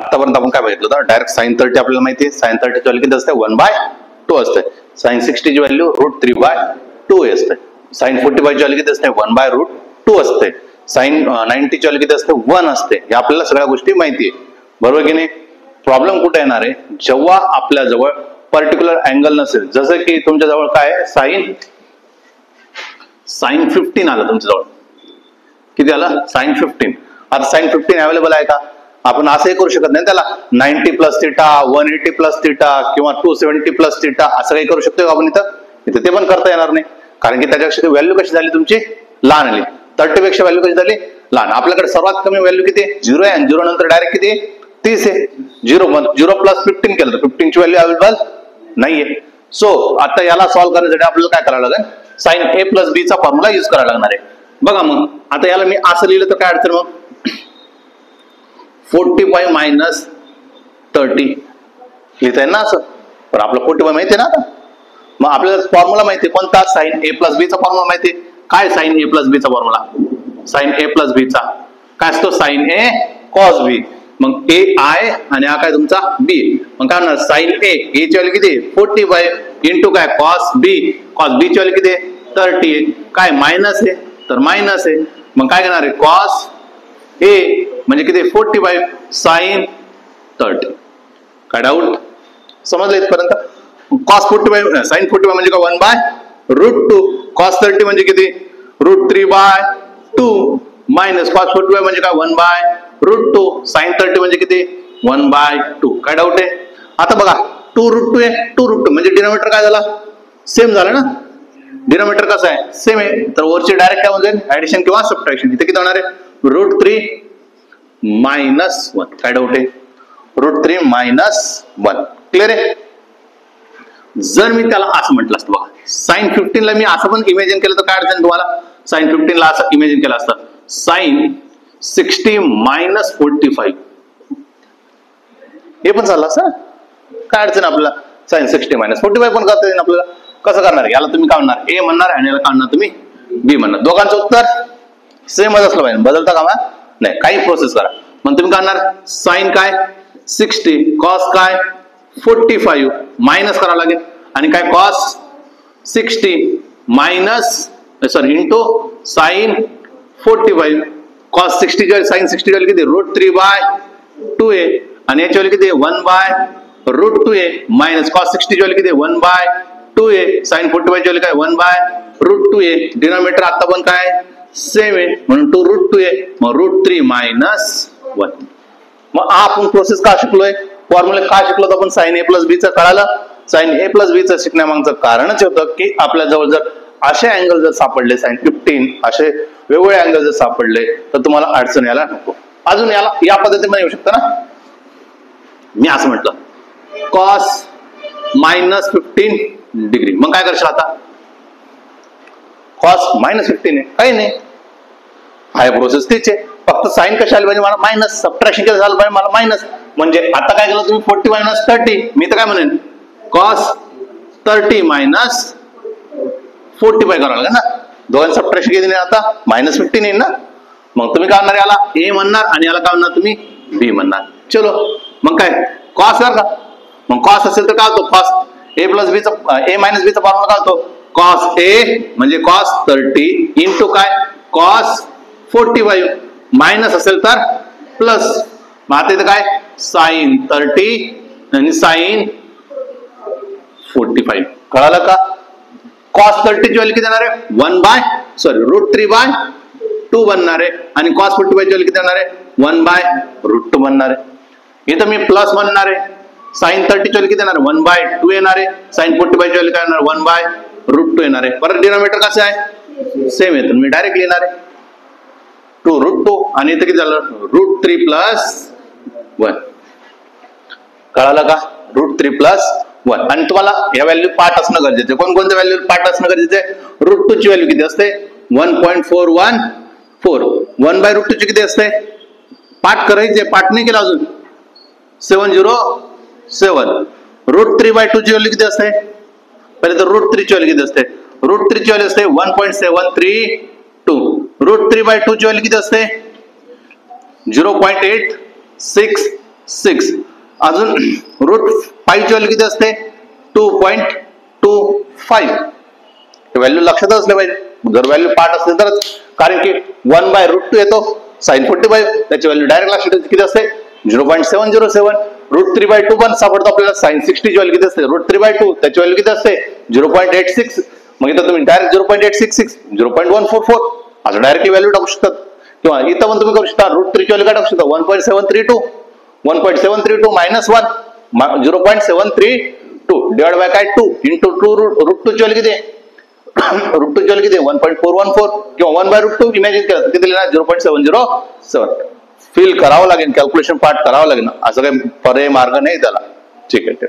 आतापर्यंत आपण काय बघितलं होतं, डायरेक्ट sin 30 आपल्याला माहिती आहे, sin 30 ची व्हॅल्यू किती असते 1/2 असते. sin 60 ची व्हॅल्यू √3/2 असते. sin 45 ची व्हॅल्यू किती असते 1/√2 असते. sin 90 ची व्हॅल्यू किती असते 1 असते. या आपल्याला सगळ्या गोष्टी माहिती आहे, बरोबर की नाही. प्रॉब्लेम कुठे येणार आहे, जेव्हा आपल्या जवळ पर्टिक्युलर अँगल नसेल, जसं की तुमच्या जवळ काय sin 15 आलं तुमच्या जवळ, किती आलं sin 15. आता sin 15 अवेलेबल आहे का, आपण असंही करू शकत नाही त्याला 90 + θ 180 + θ किंवा 270 + θ असं काही करू शकतो का आपण इथं ते पण करता येणार नाही, कारण की त्याच्यापेक्षा व्हॅल्यू कशी झाली तुमची लहान आली. 30 पेक्षा व्हॅल्यू कशी झाली लहान. आपल्याकडे सर्वात कमी व्हॅल्यू किती 0 आहे, आणि 0 नंतर डायरेक्ट किती 30 आहे. 0 + 15 केलं तर 15 ची व्हॅल्यू अवेलेबल नाहीये. सो आता याला सॉल्व्ह करण्यासाठी आपल्याला काय करावं लागेल, sin a + b चा फॉर्म्युला यूज करायला लागणार आहे. बघा मग आता याला मी असं लिहिलं तर काय अडचण, मग 45 - 30 लिहिता येईल ना असं, पण आपलं 45 माहिती आहे ना. आता मग आपल्याला फॉर्म्युला माहिती आहे कोणता, sin a + b चा फॉर्म्युला माहिती आहे. काय sin a + b चा फॉर्म्युला, sin a + b चा काय असतो sin a cos b. मग a I आणि हा काय तुमचा b. मग काय होणार sin a ची व्हॅल्यू किती 45 इंटू काय cos b ची व्हॅल्यू किती 30, काय मायनस आहे तर मायनस आहे. मग काय घेणार आहे cos a म्हणजे किती 45 sin 30. काय डाऊट समजलं इथपर्यंत. cos 45 sin 45 म्हणजे काय 1/√2. cos 30 म्हणजे किती √3/2 मायनस cos 45 म्हणजे काय 1/√2. sin 30 म्हणजे किती 1/2. काय डाऊट आहे. आता बघा 2√2 आहे, 2√2 म्हणजे डिनॉमिनेटर काय झाला सेम झालं ना. डिनॉमिनेटर कसं आहे सेम आहे, तर वरची डायरेक्ट काय होईल ऍडिशन किंवा सबट्रॅक्शन. इथे किती होणार आहे √3 - 1. काय डाऊट आहे √3 - 1. क्लिअर आहे. जर मी त्याला असं म्हटलं असतं बघा sin 15 ला मी असं पण इमेजिन केलं तर काय अडचण तुम्हाला, sin 15 ला असं इमेजिन केलं असतं sin 60 - 45 हे पण चाललं असं, काय अडचण आपल्याला sin 60 - 45 पण करता येईल आपल्याला. कसं करणार याला तुम्ही काय म्हणणार a म्हणणार आणि याला काय म्हणणार तुम्ही b म्हणणार. दोघांचं उत्तर सेमच असलं पाहिजे, बदलता कामा नाही, काही प्रोसेस करा. मग तुम्ही काय करणार sin काय 60 cos काय 45 मायनस करावं लागेल, आणि काय cos 60 minus into sin 45. cos 60 sin 60 value किती √3/2 आहे, आणि याची व्हॅल्यू किती 1/√2 आहे, मायनस cos 60 ची व्हॅल्यू किती 1/2 आहे, sin 45 ची व्हॅल्यू काय 1/√2 आहे. डिनॉमिनेटर आता पण काय सेम आहे म्हणून 2√2 आहे, मग √3 - 1. मग आपण प्रोसेस का शिकलोय, फॉर्म्युला का शिकलो तर आपण sin a + b चं कळालं. sin a + b चं शिकण्यामागचं कारणच होतं की आपल्या जवळ जर असे अँगल जर सापडले sin 15 असे वेगवेगळे अँगल जर सापडले तर तुम्हाला अडचण यायला नको. अजून याला या पद्धतीने येऊ शकतं ना, मी असं म्हटलं cos -15 डिग्री. मग काय करशील आता cos -15 आहे काही नाही, हाय प्रोसेस तीच आहे, फक्त साइन कशा आली पाहिजे मला मायनस, सबट्रॅक्शन कसं झालं पाहिजे मला मायनस. म्हणजे आता काय केलं तुम्ही 40 - 30, मी तर काय म्हणेन cos 30 - 45 करावं लागेल ना. दोघांचं सबट्रॅक्शन किती नाही आता -15 येईल ना. मग तुम्ही काय म्हणणार याला a म्हणणार आणि याला काय म्हणणार तुम्ही b म्हणणार. चलो मग काय cos का, मग cos असेल तर काय होतो cos a + b चा a - b चा फॉर्म्युला काय होतो cos a म्हणजे cos 30 इंटू काय cos 45 मायनस असेल तर प्लस. मग आता इथं काय sin 30 आणि sin 45. कळालं का. cos 30 ची व्हॅल्यू किती येणार आहे √3/2 बनणार आहे, आणि cos 45 ची व्हॅल्यू किती येणार आहे 1/√2 बनणार आहे. इथं मी प्लस म्हणणार आहे, sin 30 ची व्हॅल्यू किती येणार 1/2 येणार आहे, sin 45 ची व्हॅल्यू काय येणार 1/√2 येणार आहे. परत डिनॉमिनेटर कसं आहे सेम आहे, तर मी डायरेक्ट लिहिणार आहे 2√2 आणि इथं किती झालं √3 + 1. कळालं का √3 + 1. आणि तुम्हाला या व्हॅल्यू पाठ असणं गरजेचं आहे. कोणकोणत्या व्हॅल्यू पाठ असणं गरजेचं आहे. √2 ची व्हॅल्यू किती असते 1.414. 1/√2 ची किती असते पाठ करायचे, पाठ नाही केला अजून 707. √3/2 ची व्हॅल्यू किती असते पहिले तर √3 ची व्हॅल्यू किती असते √3 ची व्हॅल्यू असते 1.732. √3/2 ची व्हॅल्यू किती असते 0.864. 6. अजून रूट 5 ची व्हॅल्यू किती असते 2.25. व्हॅल्यू लक्षात असले पाहिजे. जर व्हॅल्यू पार्ट असेल तरच, कारण की 1/√2 येतो sin 45, त्याची व्हॅल्यू डायरेक्ट लक्षात येते किती असते 0.707. √3/2 पण सापडतो आपल्याला. sin 60 ची व्हॅल्यू किती असते √3/2, त्याची व्हॅल्यू किती असते 0.86. मग इथं तुम्ही डायरेक्ट 0.866 0.144 असं डायरेक्टली व्हॅल्यू टाकू शकतात. किंवा इथं पण तुम्ही करू शकता √3 ची व्हॅल्यू काय टाकू शकता 1.732 -1 0.732 डिवाइड बाय काय 2 इंटू 2 √2 ची व्हॅल्यू किती √2 ची व्हॅल्यू किती 1.414 किंवा 1/√2 इमॅजिन केलं किती लिहिणार 0.707. फिल करावं लागेल, कॅल्क्युलेशन पार्ट करावं लागेल, असं काही पर्याय मार्ग नाही त्याला. ठीक आहे.